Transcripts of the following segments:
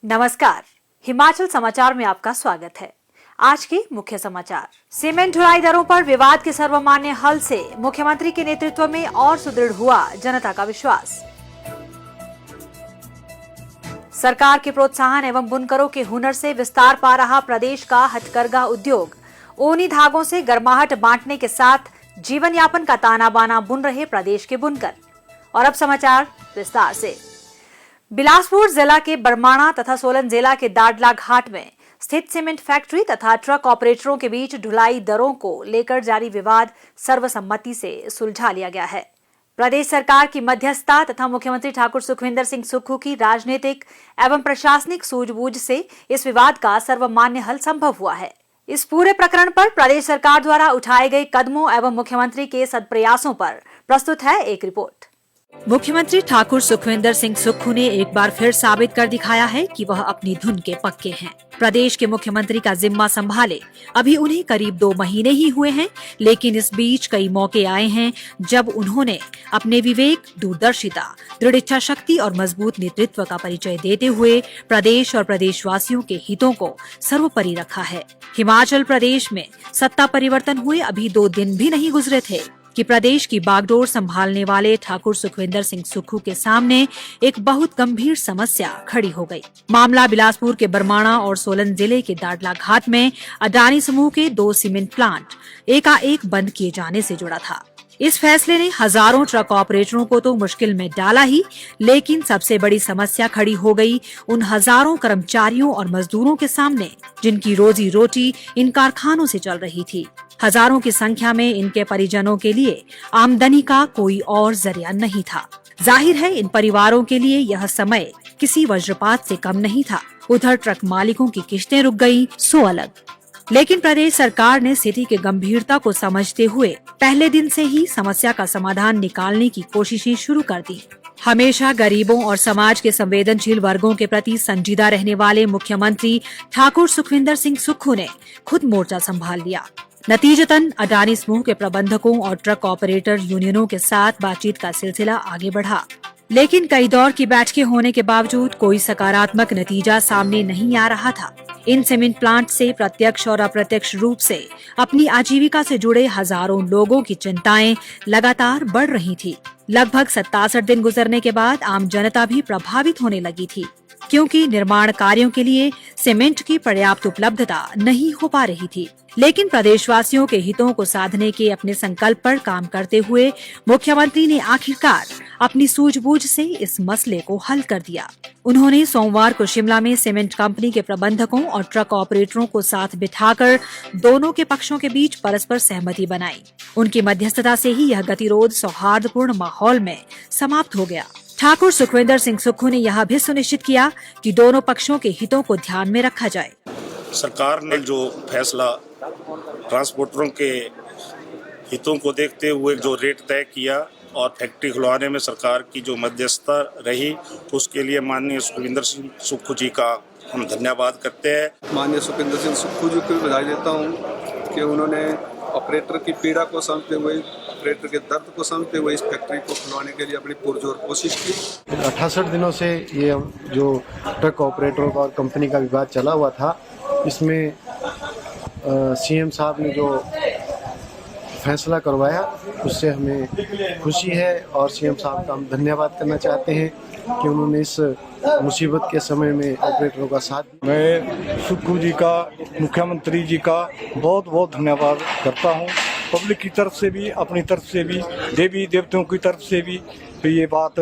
नमस्कार, हिमाचल समाचार में आपका स्वागत है। आज के मुख्य समाचार। सीमेंट ढुलाई दरों पर विवाद के सर्वमान्य हल से मुख्यमंत्री के नेतृत्व में और सुदृढ़ हुआ जनता का विश्वास। सरकार के प्रोत्साहन एवं बुनकरों के हुनर से विस्तार पा रहा प्रदेश का हथकरघा उद्योग। ऊनी धागों से गर्माहट बांटने के साथ जीवन यापन का ताना बाना बुन रहे प्रदेश के बुनकर। और अब समाचार विस्तार से। बिलासपुर जिला के बरमाणा तथा सोलन जिला के दाड़ला घाट में स्थित सीमेंट फैक्ट्री तथा ट्रक ऑपरेटरों के बीच ढुलाई दरों को लेकर जारी विवाद सर्वसम्मति से सुलझा लिया गया है। प्रदेश सरकार की मध्यस्थता तथा मुख्यमंत्री ठाकुर सुखविंदर सिंह सुक्खू की राजनीतिक एवं प्रशासनिक सूझबूझ से इस विवाद का सर्वमान्य हल संभव हुआ है। इस पूरे प्रकरण पर प्रदेश सरकार द्वारा उठाए गए कदमों एवं मुख्यमंत्री के सदप्रयासों पर प्रस्तुत है एक रिपोर्ट। मुख्यमंत्री ठाकुर सुखविंदर सिंह सुक्खू ने एक बार फिर साबित कर दिखाया है कि वह अपनी धुन के पक्के हैं। प्रदेश के मुख्यमंत्री का जिम्मा संभाले अभी उन्हें करीब 2 महीने ही हुए हैं, लेकिन इस बीच कई मौके आए हैं जब उन्होंने अपने विवेक, दूरदर्शिता, दृढ़ इच्छा शक्ति और मजबूत नेतृत्व का परिचय देते हुए प्रदेश और प्रदेशवासियों के हितों को सर्वोपरि रखा है। हिमाचल प्रदेश में सत्ता परिवर्तन हुए अभी 2 दिन भी नहीं गुजरे थे कि प्रदेश की बागडोर संभालने वाले ठाकुर सुखविंदर सिंह सुक्खू के सामने एक बहुत गंभीर समस्या खड़ी हो गई। मामला बिलासपुर के बरमाणा और सोलन जिले के दाड़ला घाट में अडानी समूह के 2 सीमेंट प्लांट एकाएक बंद किए जाने से जुड़ा था। इस फैसले ने हजारों ट्रक ऑपरेटरों को तो मुश्किल में डाला ही, लेकिन सबसे बड़ी समस्या खड़ी हो गई उन हजारों कर्मचारियों और मजदूरों के सामने जिनकी रोजी रोटी इन कारखानों से चल रही थी। हजारों की संख्या में इनके परिजनों के लिए आमदनी का कोई और जरिया नहीं था। जाहिर है इन परिवारों के लिए यह समय किसी वज्रपात से कम नहीं था। उधर ट्रक मालिकों की किश्तें रुक गई सो अलग। लेकिन प्रदेश सरकार ने स्थिति की गंभीरता को समझते हुए पहले दिन से ही समस्या का समाधान निकालने की कोशिशें शुरू कर दी। हमेशा गरीबों और समाज के संवेदनशील वर्गों के प्रति संजीदा रहने वाले मुख्यमंत्री ठाकुर सुखविंदर सिंह सुक्खू ने खुद मोर्चा संभाल लिया। नतीजतन अडानी समूह के प्रबंधकों और ट्रक ऑपरेटर यूनियनों के साथ बातचीत का सिलसिला आगे बढ़ा, लेकिन कई दौर की बैठकें होने के बावजूद कोई सकारात्मक नतीजा सामने नहीं आ रहा था। इन सीमेंट प्लांट से प्रत्यक्ष और अप्रत्यक्ष रूप से अपनी आजीविका से जुड़े हजारों लोगों की चिंताएं लगातार बढ़ रही थी। लगभग 67 दिन गुजरने के बाद आम जनता भी प्रभावित होने लगी थी, क्योंकि निर्माण कार्यों के लिए सीमेंट की पर्याप्त उपलब्धता नहीं हो पा रही थी। लेकिन प्रदेशवासियों के हितों को साधने के अपने संकल्प पर काम करते हुए मुख्यमंत्री ने आखिरकार अपनी सूझबूझ से इस मसले को हल कर दिया। उन्होंने सोमवार को शिमला में सीमेंट कंपनी के प्रबंधकों और ट्रक ऑपरेटरों को साथ बिठाकर दोनों के पक्षों के बीच परस्पर सहमति बनाई। उनकी मध्यस्थता से ही यह गतिरोध सौहार्दपूर्ण माहौल में समाप्त हो गया। ठाकुर सुखविंदर सिंह सुक्खू ने यह भी सुनिश्चित किया कि दोनों पक्षों के हितों को ध्यान में रखा जाए। सरकार ने जो फैसला ट्रांसपोर्टरों के हितों को देखते हुए जो रेट तय किया और फैक्ट्री खुलवाने में सरकार की जो मध्यस्थता रही, उसके लिए माननीय सुखविंदर सिंह सुक्खू जी का हम धन्यवाद करते हैं। माननीय सुखविंदर सिंह सुक्खू जी को बधाई देता हूँ कि उन्होंने ऑपरेटर की पीड़ा को समझते हुए, ऑपरेटर के दर्द को समझते हुए इस फैक्ट्री को खुलवाने के लिए अपनी पुरजोर कोशिश की। 68 दिनों से ये जो ट्रक ऑपरेटरों का और कंपनी का विवाद चला हुआ था, इसमें सीएम साहब ने जो फैसला करवाया उससे हमें खुशी है और सीएम साहब का हम धन्यवाद करना चाहते हैं कि उन्होंने इस मुसीबत के समय में ऑपरेटरों का साथ। मैं सुक्खू जी का, मुख्यमंत्री जी का बहुत बहुत धन्यवाद करता हूं। पब्लिक की तरफ से भी, अपनी तरफ से भी, देवी देवताओं की तरफ से भी ये बात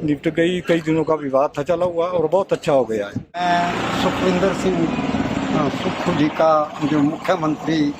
निपट गई। कई दिनों का विवाद था चला हुआ और बहुत अच्छा हो गया है। मैं सुखविंदर सिंह सुक्खू जी का, जो मुख्यमंत्री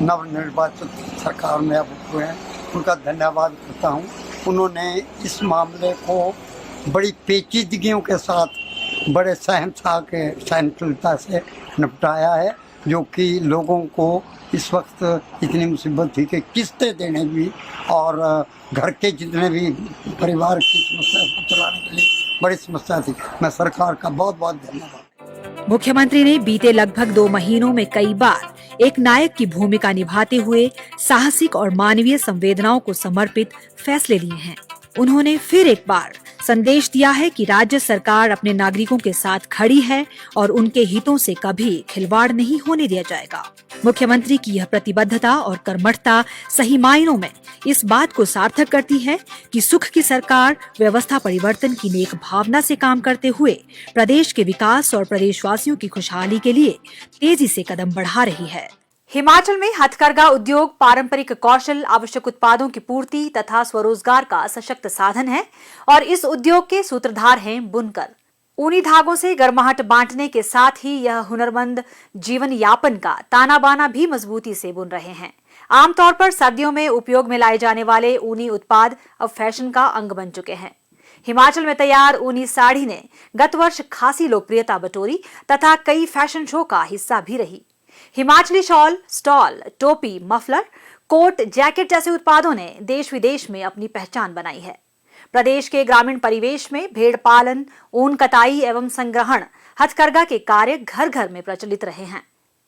नवनिर्वाचित सरकार में अब हुए हैं, उनका धन्यवाद करता हूं। उन्होंने इस मामले को बड़ी पेचीदगियों के साथ बड़े सहनशीलता से निपटाया है, जो कि लोगों को इस वक्त इतनी मुसीबत थी कि किस्तें देने भी और घर के जितने भी परिवार की समस्या को चलाने के लिए बड़ी समस्या थी। मैं सरकार का बहुत बहुत धन्यवाद। मुख्यमंत्री ने बीते लगभग 2 महीनों में कई बार एक नायक की भूमिका निभाते हुए साहसिक और मानवीय संवेदनाओं को समर्पित फैसले लिए हैं। उन्होंने फिर एक बार संदेश दिया है कि राज्य सरकार अपने नागरिकों के साथ खड़ी है और उनके हितों से कभी खिलवाड़ नहीं होने दिया जाएगा। मुख्यमंत्री की यह प्रतिबद्धता और कर्मठता सही मायनों में इस बात को सार्थक करती है कि सुख की सरकार व्यवस्था परिवर्तन की नेक भावना से काम करते हुए प्रदेश के विकास और प्रदेशवासियों की खुशहाली के लिए तेजी से कदम बढ़ा रही है। हिमाचल में हथकरघा उद्योग पारंपरिक कौशल, आवश्यक उत्पादों की पूर्ति तथा स्वरोजगार का सशक्त साधन है और इस उद्योग के सूत्रधार हैं बुनकर। ऊनी धागों से गर्माहट बांटने के साथ ही यह हुनरमंद जीवन यापन का ताना बाना भी मजबूती से बुन रहे हैं। आमतौर पर सर्दियों में उपयोग में लाए जाने वाले ऊनी उत्पाद अब फैशन का अंग बन चुके हैं। हिमाचल में तैयार ऊनी साड़ी ने गत वर्ष खासी लोकप्रियता बटोरी तथा कई फैशन शो का हिस्सा भी रही। हिमाचली शॉल, स्टॉल, टोपी, मफलर, कोट, जैकेट जैसे उत्पादों ने देश विदेश में अपनी पहचान बनाई है। प्रदेश के ग्रामीण परिवेश में भेड़ पालन, ऊन कताई एवं संग्रहण, हथकरघा के कार्य घर घर में प्रचलित रहे हैं।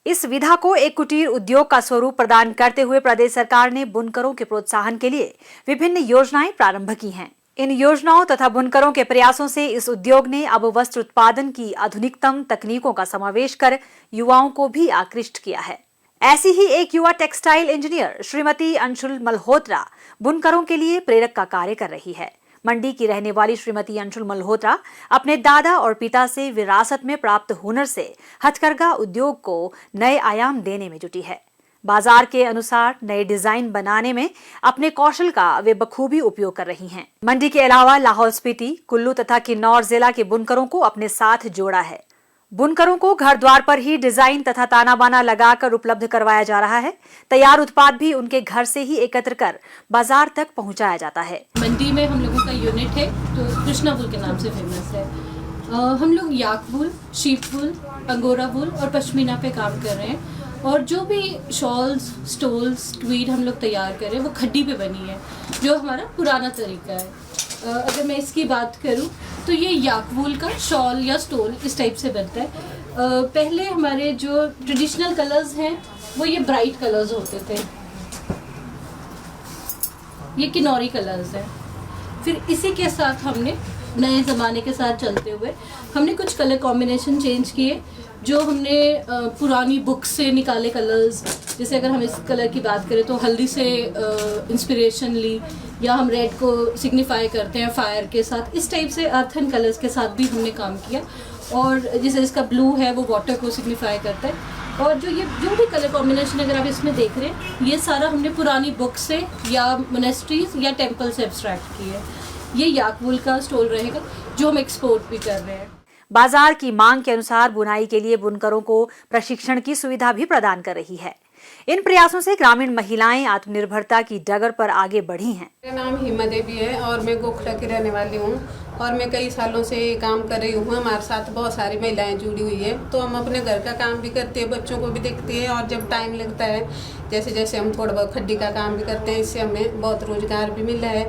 इस विधा को एक कुटीर उद्योग का स्वरूप प्रदान करते हुए प्रदेश सरकार ने बुनकरों के प्रोत्साहन के लिए विभिन्न योजनाएं प्रारंभ की हैं। इन योजनाओं तथा बुनकरों के प्रयासों से इस उद्योग ने अब वस्त्र उत्पादन की आधुनिकतम तकनीकों का समावेश कर युवाओं को भी आकृष्ट किया है। ऐसी ही एक युवा टेक्सटाइल इंजीनियर श्रीमती अंशुल मल्होत्रा बुनकरों के लिए प्रेरक का कार्य कर रही है। मंडी की रहने वाली श्रीमती अंशुल मल्होत्रा अपने दादा और पिता से विरासत में प्राप्त हुनर से हथकरघा उद्योग को नए आयाम देने में जुटी है। बाजार के अनुसार नए डिजाइन बनाने में अपने कौशल का वे बखूबी उपयोग कर रही हैं। मंडी के अलावा लाहौल स्पीति, कुल्लू तथा किन्नौर जिला के बुनकरों को अपने साथ जोड़ा है। बुनकरों को घर द्वार पर ही डिजाइन तथा ताना बाना लगाकर उपलब्ध करवाया जा रहा है। तैयार उत्पाद भी उनके घर से ही एकत्र कर बाजार तक पहुंचाया जाता है। मंडी में हम लोगों का यूनिट है तो कृष्णा वूल के नाम से फेमस है। हम लोग याक वूल, शीप वूल, अंगोरा वूल और पश्मीना पे काम कर रहे हैं और जो भी शॉल्स, स्टोल्स, ट्वीड हम लोग तैयार कर रहे हैं वो खड्डी पे बनी है, जो हमारा पुराना तरीका है। अगर मैं इसकी बात करूं तो ये याक वूल का शॉल या स्टोल इस टाइप से बनता है। पहले हमारे जो ट्रेडिशनल कलर्स हैं वो ये ब्राइट कलर्स होते थे, ये किनौरी कलर्स हैं। फिर इसी के साथ हमने नए ज़माने के साथ चलते हुए हमने कुछ कलर कॉम्बिनेशन चेंज किए, जो हमने पुरानी बुक से निकाले कलर्स। जैसे अगर हम इस कलर की बात करें तो हल्दी से इंस्पिरेशन ली, या हम रेड को सिग्निफाई करते हैं फायर के साथ। इस टाइप से अर्थ एंड कलर्स के साथ भी हमने काम किया। और जैसे इसका ब्लू है वो वाटर को सिग्निफाई करता है। और जो भी कलर कॉम्बिनेशन अगर आप इसमें देख रहे हैं, ये सारा हमने पुरानी बुक से या मोनेस्ट्रीज या टेम्पल से एब्स्ट्रैक्ट किए। ये याक वूल का स्टोल रहेगा जो हम एक्सपोर्ट भी कर रहे हैं। बाजार की मांग के अनुसार बुनाई के लिए बुनकरों को प्रशिक्षण की सुविधा भी प्रदान कर रही है। इन प्रयासों से ग्रामीण महिलाएं आत्मनिर्भरता की डगर पर आगे बढ़ी हैं। मेरा नाम हिमा देवी है और मैं गोखला की रहने वाली हूँ और मैं कई सालों से काम कर रही हूँ। हमारे साथ बहुत सारी महिलाएं जुड़ी हुई है, तो हम अपने घर का काम भी करते हैं, बच्चों को भी देखती हैं और जब टाइम लगता है जैसे जैसे हम थोड़ा बहुत खड्डी का काम भी करते हैं, इससे हमें बहुत रोजगार भी मिला है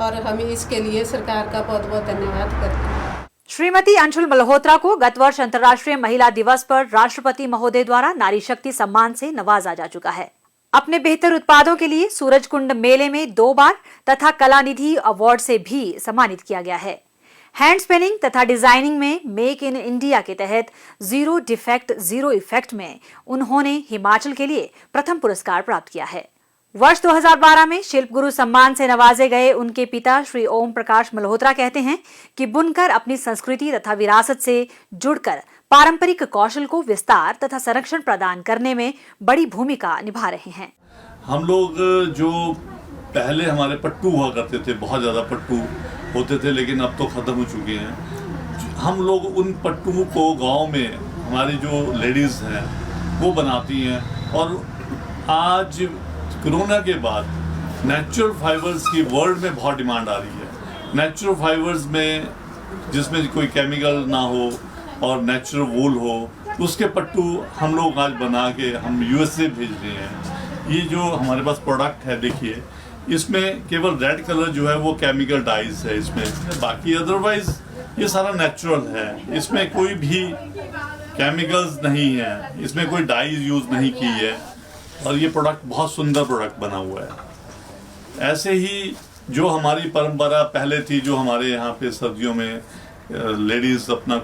और हमें इसके लिए सरकार का बहुत बहुत धन्यवाद करते हैं। श्रीमती अंशुल मल्होत्रा को गत वर्ष अंतर्राष्ट्रीय महिला दिवस पर राष्ट्रपति महोदय द्वारा नारी शक्ति सम्मान से नवाजा जा चुका है। अपने बेहतर उत्पादों के लिए सूरजकुंड मेले में 2 बार तथा कलानिधि अवार्ड से भी सम्मानित किया गया है। हैंड स्पिनिंग तथा डिजाइनिंग में मेक इन इंडिया के तहत जीरो डिफेक्ट जीरो इफेक्ट में उन्होंने हिमाचल के लिए प्रथम पुरस्कार प्राप्त किया है। वर्ष 2012 में शिल्प गुरु सम्मान से नवाजे गए उनके पिता श्री ओम प्रकाश मल्होत्रा कहते हैं कि बुनकर अपनी संस्कृति तथा विरासत से जुड़कर पारंपरिक कौशल को विस्तार तथा संरक्षण प्रदान करने में बड़ी भूमिका निभा रहे हैं। हम लोग जो पहले हमारे पट्टू हुआ करते थे, बहुत ज़्यादा पट्टू होते थे, लेकिन अब तो ख़त्म हो चुके हैं। हम लोग उन पट्टू को गांव में हमारी जो लेडीज़ हैं वो बनाती हैं और आज कोरोना के बाद नेचुरल फाइबर्स की वर्ल्ड में बहुत डिमांड आ रही है। नेचुरल फाइबर्स में जिसमें कोई केमिकल ना हो और नेचुरल वूल हो, उसके पट्टू हम लोग आज बना के हम यूएसए भेज रहे हैं। ये जो हमारे पास प्रोडक्ट है देखिए, इसमें केवल रेड कलर जो है वो केमिकल डाइज है इसमें, बाकी अदरवाइज ये सारा नेचुरल है। इसमें कोई भी केमिकल्स नहीं है, इसमें कोई डाइज यूज़ नहीं की है और ये प्रोडक्ट बहुत सुंदर प्रोडक्ट बना हुआ है। ऐसे ही जो हमारी परंपरा पहले थी, जो हमारे यहाँ पे सर्दियों में लेडीज़ अपना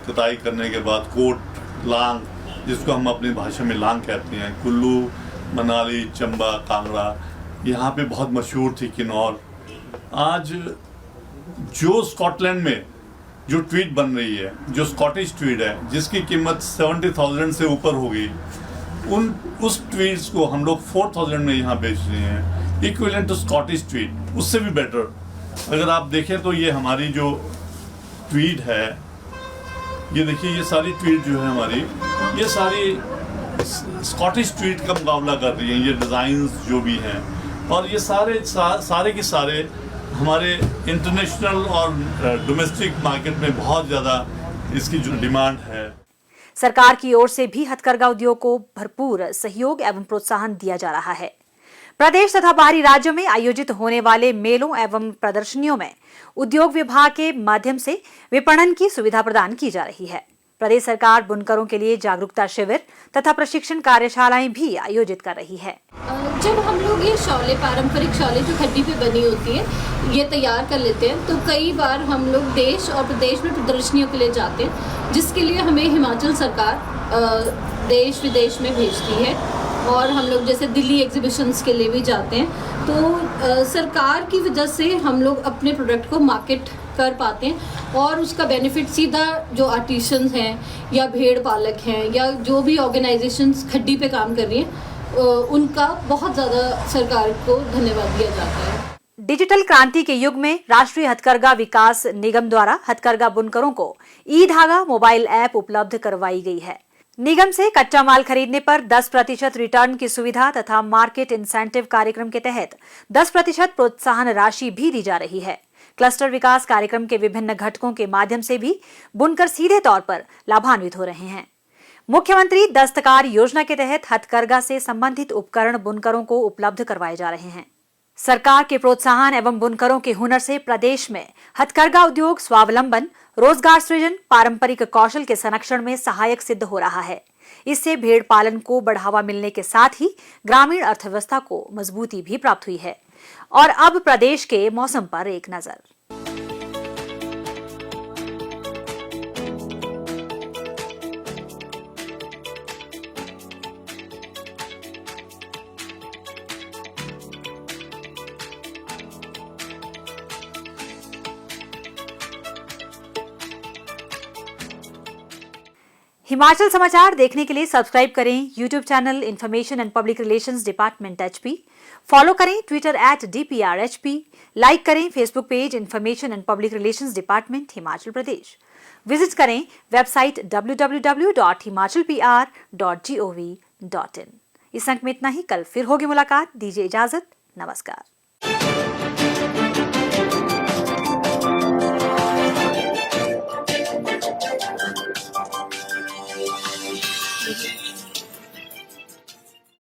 कटाई करने के बाद कोट, लांग, जिसको हम अपनी भाषा में लांग कहते हैं, कुल्लू, मनाली, चंबा, कांगड़ा, यहाँ पे बहुत मशहूर थी किन्नौर। आज जो स्कॉटलैंड में जो ट्वीट बन रही है, जो स्कॉटिश ट्वीट है, जिसकी कीमत 70,000 से ऊपर होगी, उस ट्वीट्स को हम लोग 4,000 में यहाँ बेच रहे हैं, इक्विवेलेंट टू स्कॉटिश ट्वीट, उससे भी बेटर। अगर आप देखें तो ये हमारी जो ट्वीट है, ये देखिए, ये सारी ट्वीट जो है हमारी, ये सारी स्कॉटिश ट्वीट का मुकाबला कर रही हैं, ये डिज़ाइंस जो भी हैं, और ये सारे के सारे हमारे इंटरनेशनल और डोमेस्टिक मार्केट में बहुत ज़्यादा इसकी जो डिमांड है। सरकार की ओर से भी हथकरघा उद्योग को भरपूर सहयोग एवं प्रोत्साहन दिया जा रहा है। प्रदेश तथा बाहरी राज्यों में आयोजित होने वाले मेलों एवं प्रदर्शनियों में उद्योग विभाग के माध्यम से विपणन की सुविधा प्रदान की जा रही है। प्रदेश सरकार बुनकरों के लिए जागरूकता शिविर तथा प्रशिक्षण कार्यशालाएं भी आयोजित कर रही है। जब हम लोग ये शॉले, पारंपरिक शॉले जो खड्डी पे बनी होती है, ये तैयार कर लेते हैं, तो कई बार हम लोग देश और प्रदेश में प्रदर्शनियों के लिए जाते हैं, जिसके लिए हमें हिमाचल सरकार देश विदेश में भेजती है। और हम लोग जैसे दिल्ली एग्जीबिशंस के लिए भी जाते हैं, तो सरकार की वजह से हम लोग अपने प्रोडक्ट को मार्केट कर पाते हैं, और उसका बेनिफिट सीधा जो आर्टिशंस हैं या भेड़ पालक हैं या जो भी ऑर्गेनाइजेशंस खड्डी पे काम कर रही हैं, उनका बहुत ज़्यादा सरकार को धन्यवाद दिया जाता है। डिजिटल क्रांति के युग में राष्ट्रीय हथकरघा विकास निगम द्वारा हथकरघा बुनकरों को ई-धागा मोबाइल ऐप उपलब्ध करवाई गई है। निगम से कच्चा माल खरीदने पर 10% रिटर्न की सुविधा तथा मार्केट इंसेंटिव कार्यक्रम के तहत 10% प्रोत्साहन राशि भी दी जा रही है। क्लस्टर विकास कार्यक्रम के विभिन्न घटकों के माध्यम से भी बुनकर सीधे तौर पर लाभान्वित हो रहे हैं। मुख्यमंत्री दस्तकार योजना के तहत हथकरघा से संबंधित उपकरण बुनकरों को उपलब्ध करवाए जा रहे हैं। सरकार के प्रोत्साहन एवं बुनकरों के हुनर से प्रदेश में हथकरघा उद्योग स्वावलंबन, रोजगार सृजन, पारंपरिक कौशल के संरक्षण में सहायक सिद्ध हो रहा है। इससे भेड़ पालन को बढ़ावा मिलने के साथ ही ग्रामीण अर्थव्यवस्था को मजबूती भी प्राप्त हुई है। और अब प्रदेश के मौसम पर एक नजर। हिमाचल समाचार देखने के लिए सब्सक्राइब करें YouTube channel information and public relations department HP, follow करें ट्विटर @DPRHP, लाइक करें Facebook page information and public relations department Himachal Pradesh, visit करें वेबसाइट www.himachalpr.gov.in। इस अंक में इतना ही, कल फिर होगी मुलाकात। दीजिए इजाजत, नमस्कार।